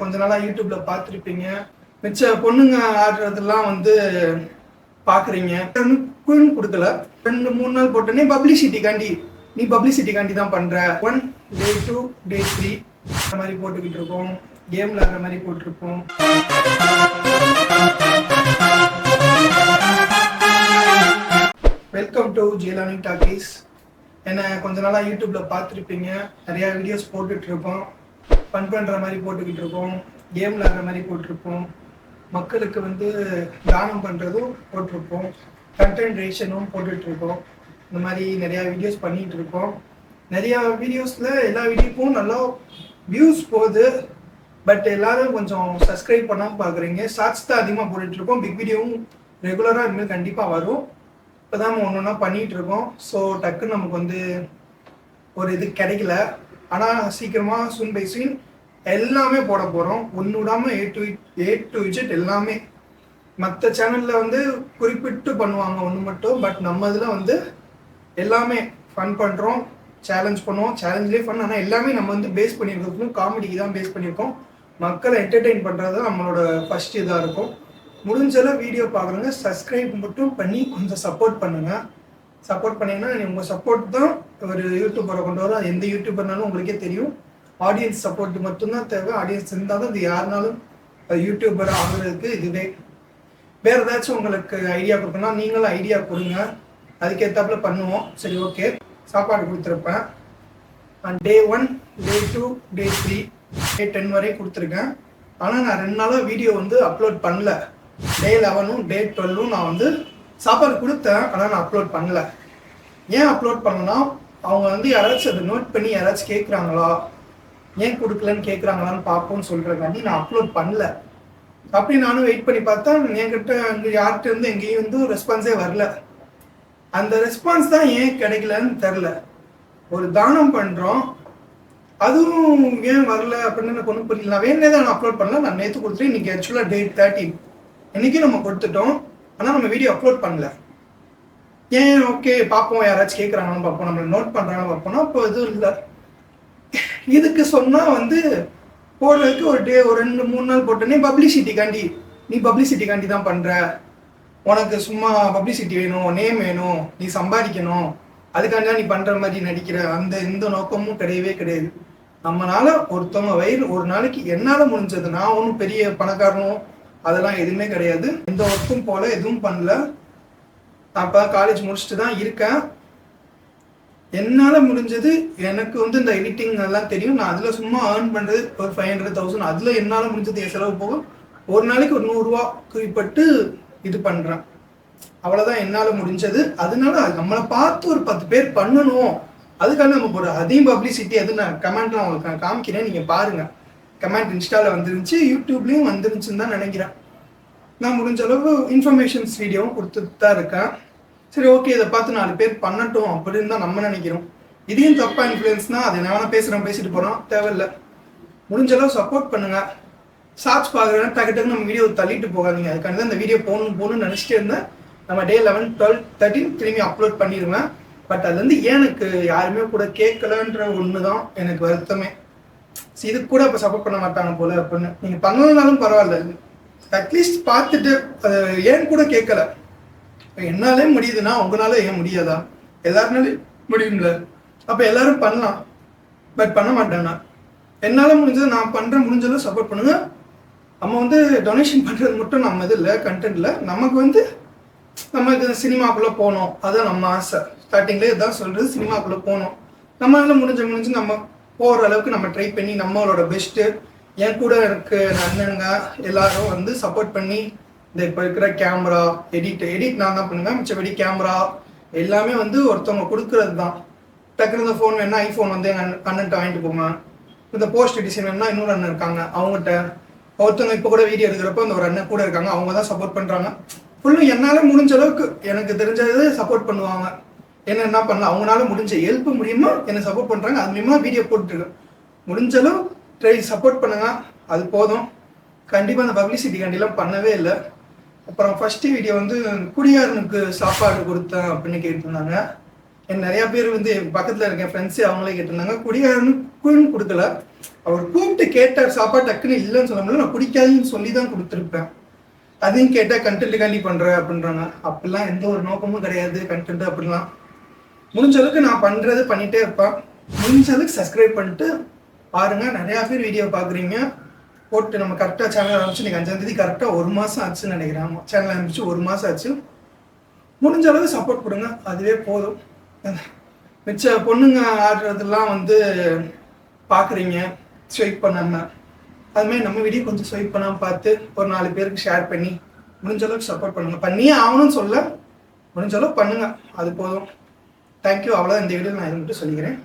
கொஞ்ச நாளா யூடியூப்ல பார்த்துருப்பீங்க. மிச்ச பொண்ணுங்க ஆடுறதெல்லாம் வந்து பார்க்குறீங்க. குயின் கொடுக்கல. 2-3 நாள் போட்டோன்னே நீ பப்ளிசிட்டிக்காண்டி தான் பண்ற. 1 டே 2 டே 3 அந்த மாதிரி போட்டுக்கிட்டு இருக்கோம். கேம் விளையாடுற மாதிரி போட்டிருப்போம். Welcome to Jailani talkies. என்ன கொஞ்ச நாளா யூடியூப்ல பார்த்துருப்பீங்க. நிறைய வீடியோஸ் போட்டுட்டு இருக்கோம். ஃபன் பண்ற மாதிரி போட்டுக்கிட்டு இருக்கோம். கேம் விளையாடுற மாதிரி போட்டிருப்போம். மக்களுக்கு வந்து தானம் பண்றதும் போட்டிருப்போம். கண்டென்ட் கிரியேஷனும் போட்டுட்டு இருக்கோம். இந்த மாதிரி நிறைய வீடியோஸ் பண்ணிட்டு இருக்கோம். நிறைய வீடியோஸ்ல எல்லா வீடியோக்கும் நல்லா வியூஸ் போகுது. பட் எல்லாரும் கொஞ்சம் சப்ஸ்கிரைப் பண்ணாமல் பார்க்குறீங்க. ஷார்ட்ஸ் தான் அதிகமாக போட்டுட்டு இருக்கோம். பிக் வீடியோவும் ரெகுலராக இனிமேல் கண்டிப்பாக வரும். இப்போ தான் நம்ம ஒன்று ஒன்றா பண்ணிகிட்டு இருக்கோம். ஸோ டக்குன்னு நமக்கு வந்து ஒரு இது கிடைக்கல. ஆனால் சீக்கிரமாக சூன் பை சூன் எல்லாமே போட போகிறோம். ஒன்று விடாமல் ஏ டு இஜெட் எல்லாமே. மற்ற சேனலில் வந்து குறிப்பிட்டு பண்ணுவாங்க ஒன்று மட்டும். பட் நம்ம இதில் வந்து எல்லாமே ஃபன் பண்ணுறோம். சேலஞ்ச் பண்ணுவோம். சேலஞ்ச்லேயே ஃபன். ஆனால் எல்லாமே நம்ம வந்து பேஸ் பண்ணியிருக்கோம். காமெடிக்கு தான் பேஸ் பண்ணியிருக்கோம். மக்களை என்டர்டெயின் பண்ணுறது தான் நம்மளோட ஃபர்ஸ்ட் இதாக இருக்கும். முடிஞ்சளவு வீடியோ பார்க்குறவங்க சப்ஸ்கிரைப் மட்டும் பண்ணி கொஞ்சம் சப்போர்ட் பண்ணுங்கள். சப்போர்ட் பண்ணிங்கன்னா உங்கள் சப்போர்ட் தான் ஒரு யூடியூபரை கொண்டு வரும். எந்த யூடியூபர்னாலும் உங்களுக்கே தெரியும். ஆடியன்ஸ் சப்போர்ட் மட்டும்தான் தேவை. ஆடியன்ஸ் இருந்தால் தான் இது யாருனாலும் யூடியூபர் ஆகுறதுக்கு இதுவே. வேறு ஏதாச்சும் உங்களுக்கு ஐடியா கொடுக்கணும்னா நீங்களும் ஐடியா கொடுங்க. அதுக்கேற்றாப்புல பண்ணுவோம். சரி, ஓகே. சாப்பாடு கொடுத்துருப்பேன். டே 1 டே 2 டே 3 டே 10 வரை கொடுத்துருக்கேன். ஆனால் நான் 2 நாளாக வீடியோ வந்து அப்லோட் பண்ணல. டே 11 டே 12 நான் வந்து சாப்பாடு கொடுத்தேன். ஆனால் நான் அப்லோட் பண்ணல. ஏன் அப்லோட் பண்ணலன்னா அவங்க வந்து யாராச்சும் அதை நோட் பண்ணி யாராச்சும் கேட்குறாங்களா, ஏன் கொடுக்கலன்னு கேட்குறாங்களான்னு பார்ப்போம்னு சொல்கிறக்காண்டி நான் அப்லோட் பண்ணல. அப்படி நானும் வெயிட் பண்ணி பார்த்தா என்கிட்ட அங்கே யார்கிட்ட இருந்து எங்கேயும் வந்து ரெஸ்பான்ஸே வரல. அந்த ரெஸ்பான்ஸ் தான் ஏன் கிடைக்கலன்னு தெரில. ஒரு தானம் பண்ணுறோம், அதுவும் ஏன் வரல அப்படின்னு எனக்கு ஒன்றும் புரியல. நான் வேணே தான் நான் அப்லோட் பண்ணல. நான் நேற்று கொடுத்துட்டு இன்னைக்கு ஆக்சுவலாக டேட் 13 இன்னைக்கும் நம்ம கொடுத்துட்டோம். ஆனால் நம்ம வீடியோ அப்லோட் பண்ணல. ஏன்? ஓகே, பார்ப்போம் யாராச்சும் கேட்குறாங்கன்னு பார்ப்போம், நம்மளை நோட் பண்ணுறாங்கன்னு பார்ப்போம்னா இப்போ எதுவும் இல்லை. இதுக்கு சொன்னால் வந்து போடுறதுக்கு ஒரு 2-3 நாள் போட்டோன்னே நீ பப்ளிசிட்டிக்காண்டி தான் பண்ணுற, உனக்கு சும்மா பப்ளிசிட்டி வேணும், நேம் வேணும், நீ சம்பாதிக்கணும், அதுக்காண்டி தான் நீ பண்ணுற மாதிரி நடிக்கிற, எந்த நோக்கமும் கிடையவே கிடையாது. நம்மளால ஒருத்தவங்க வயிறு ஒரு நாளைக்கு என்னால் முடிஞ்சது. நான் ஒன்றும் பெரிய பணக்காரனும் அதெல்லாம் எதுவுமே கிடையாது. எந்த ஒர்க்கும் போல எதுவும் பண்ணல. நான் இப்போ காலேஜ் முடிச்சுட்டு தான் இருக்கேன். என்னால் முடிஞ்சது எனக்கு வந்து இந்த எடிட்டிங் எல்லாம் தெரியும். நான் அதில் சும்மா ஏர்ன் பண்ணுறது ஒரு 500,000. அதில் என்னால் முடிஞ்சது என் செலவு போகும். ஒரு நாளைக்கு ஒரு 100 ரூபா குறிப்பிட்டு இது பண்ணுறேன். அவ்வளோதான் என்னால் முடிஞ்சது. அதனால நம்மளை பார்த்து ஒரு 10 பேர் பண்ணணும். அதுக்காக நம்ம ஒரு அதிகம் பப்ளிசிட்டி அது நான் கமெண்ட்லாம் உங்களுக்கு நான் காமிக்கிறேன். நீங்கள் பாருங்கள். கமெண்ட் இன்ஸ்டாவில் வந்துருந்துச்சு, யூடியூப்லேயும் வந்துருந்துச்சுன்னு தான் நினைக்கிறேன். நான் முடிஞ்ச அளவு இன்ஃபர்மேஷன்ஸ் வீடியோவும் கொடுத்துட்டு தான் இருக்கேன். சரி, ஓகே, இதை பார்த்து 4 பேர் பண்ணட்டும் அப்படின்னு தான் நம்ம நினைக்கிறோம். இதையும் தப்பாக இன்ஃப்ளூயன்ஸ்னா அது என்ன பேசிட்டு போகிறோம், தேவையில்லை. முடிஞ்சளவு சப்போர்ட் பண்ணுங்கள். ஷார்ட்ஸ் பார்க்குறேன்னா டக்கு நம்ம வீடியோ தள்ளிட்டு போகாதீங்க. அதுக்காண்டி தான் இந்த வீடியோ போகணும்னு நினச்சிட்டே இருந்தேன். நம்ம டே 11 12 13 திரும்பி அப்லோட் பண்ணிடுவேன். பட் அது வந்து எனக்கு யாருமே கூட கேட்கலன்ற ஒன்று தான் எனக்கு வருத்தமே. இது கூட இப்போ சப்போர்ட் பண்ண மாட்டாங்க போல அப்படின்னு. நீங்கள் பண்ணலனாலும் பரவாயில்ல, அட்லீஸ்ட் பார்த்துட்டு அது ஏன் கூட கேட்கல. என்னாலே முடியுதுன்னா உங்களால ஏன் முடியாதா? எல்லாருனாலே முடியும்ல. அப்போ எல்லாரும் பண்ணலாம். பட் பண்ண மாட்டாங்க. என்னால் முடிஞ்சது நான் பண்ணுறேன். முடிஞ்சதும் சப்போர்ட் பண்ணுங்க. நம்ம வந்து டொனேஷன் பண்ணுறது மட்டும் நம்ம இது இல்லை, கண்டென்ட்ல நமக்கு வந்து நமக்கு சினிமாக்குள்ளே போகணும். அதுதான் நம்ம ஆசை. ஸ்டார்டிங்லேயே இதுதான் சொல்கிறது, சினிமாக்குள்ளே போகணும். நம்மளால முடிஞ்சு நம்ம போகிற அளவுக்கு நம்ம ட்ரை பண்ணி நம்மளோட பெஸ்ட்டு. என் கூட இருக்க அண்ணனுங்க எல்லாரும் வந்து சப்போர்ட் பண்ணி இந்த இப்போ இருக்கிற கேமரா எடிட் நான் தான் பண்ணுவேன். மிச்சபடி கேமரா எல்லாமே வந்து ஒருத்தவங்க கொடுக்குறது தான். டக்குனு இந்த ஃபோன் வேணா ஐஃபோன் வந்து எங்கள் அண்ணன்ட்ட வாங்கிட்டு போங்க. இந்த போஸ்ட் டிசைன் வேணா இன்னொரு அண்ணன் இருக்காங்க, அவங்ககிட்ட. ஒருத்தவங்க இப்போ கூட வீடியோ எடுக்கிறப்போ அந்த ஒரு அண்ணன் கூட இருக்காங்க, அவங்க தான் சப்போர்ட் பண்ணுறாங்க. ஃபுல்லும் என்னால் முடிஞ்ச அளவுக்கு எனக்கு தெரிஞ்சது சப்போர்ட் பண்ணுவாங்க. என்ன பண்ணலாம், அவங்களால முடிஞ்ச ஹெல்ப் முடியுமா என்னை சப்போர்ட் பண்ணுறாங்க. அது மூலமா வீடியோ போட்டுருக்கேன். முடிஞ்சளவு ட்ரை சப்போர்ட் பண்ணுங்க, அது போதும். கண்டிப்பாக அந்த பப்ளிசிட்டி கண்டிலாம் பண்ணவே இல்லை. அப்புறம் ஃபஸ்ட்டு வீடியோ வந்து குடியாரனுக்கு சாப்பாடு கொடுத்தேன் அப்படின்னு கேட்டிருந்தாங்க. நிறைய பேர் வந்து பக்கத்துல இருக்க ஃப்ரெண்ட்ஸு அவங்களே கேட்டிருந்தாங்க. குடிக்காரன்னு கொடுக்கல, அவர் கூப்பிட்டு கேட்டார் சாப்பாடு டக்குன்னு இல்லைன்னு சொல்ல முடியல, நான் குடிக்காதுன்னு சொல்லி தான் கொடுத்துருப்பேன். அதையும் கேட்டால் கண்டென்ட்டுக்காண்டி பண்ணுறேன் அப்படின்றாங்க. அப்படிலாம் எந்த ஒரு நோக்கமும் கிடையாது. கண்டென்ட் அப்படிலாம் முடிஞ்ச அளவுக்கு நான் பண்ணுறது பண்ணிகிட்டே இருப்பேன். முடிஞ்ச அளவுக்கு சப்ஸ்கிரைப் பண்ணிட்டு பாருங்கள். நிறையா பேர் வீடியோ பார்க்குறீங்க. போட்டு நம்ம கரெக்டாக சேனல் ஆரம்பிச்சு இன்றைக்கி 5ஆம் தேதி கரெக்டாக 1 மாதம் ஆச்சுன்னு நினைக்கிறேன். சேனல் ஆரம்பிச்சு 1 மாதம் ஆச்சு. முடிஞ்ச அளவுக்கு சப்போர்ட் கொடுங்க, அதுவே போதும். மிச்ச பொண்ணுங்க ஆடுறதெல்லாம் வந்து பார்க்குறீங்க ஸ்வைப் பண்ணாமல், அதுமாதிரி நம்ம வீடியோ கொஞ்சம் ஸ்வைப் பண்ணாமல் பார்த்து ஒரு 4 பேருக்கு ஷேர் பண்ணி முடிஞ்ச அளவுக்கு சப்போர்ட் பண்ணுங்கள். பண்ணியே ஆகணும்னு சொல்ல, முடிஞ்ச அளவுக்கு பண்ணுங்கள், அது போதும். தேங்க்யூ. அவ்வளோதான் இந்த வீடியோ நான் இது மட்டும் சொல்லிக்கிறேன்.